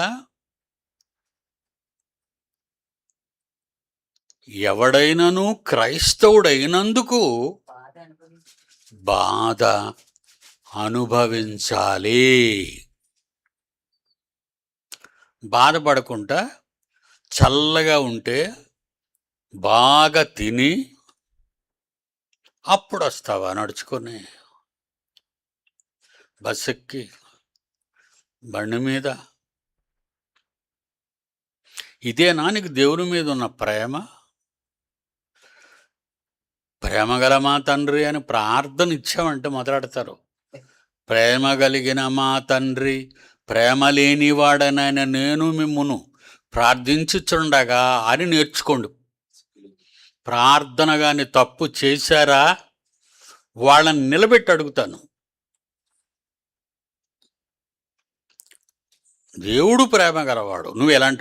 తెలుసా? ఎవడైనను క్రైస్తవుడైనందుకు బాధ అనుభవించాలి. బాధపడకుండా చల్లగా ఉంటే బాగా తిని అప్పుడు వస్తావా నడుచుకొని, బస్ ఎక్కి, బండి మీద? ఇదేనా నీకు దేవుని మీద ఉన్న ప్రేమ? ప్రేమ గల మా తండ్రి అని ప్రార్థన ఇచ్చామంటే మొదలెడతారు. ప్రేమ కలిగిన మా తండ్రి, ప్రేమ లేనివాడనైన నేను మిమ్మును ప్రార్థించుచుండగా అని నేర్చుకోండి. ప్రార్థన కానీ తప్పు చేశారా వాళ్ళని నిలబెట్టి అడుగుతాను. దేవుడు ప్రేమ గలవాడు, నువ్వు ఎలాంటి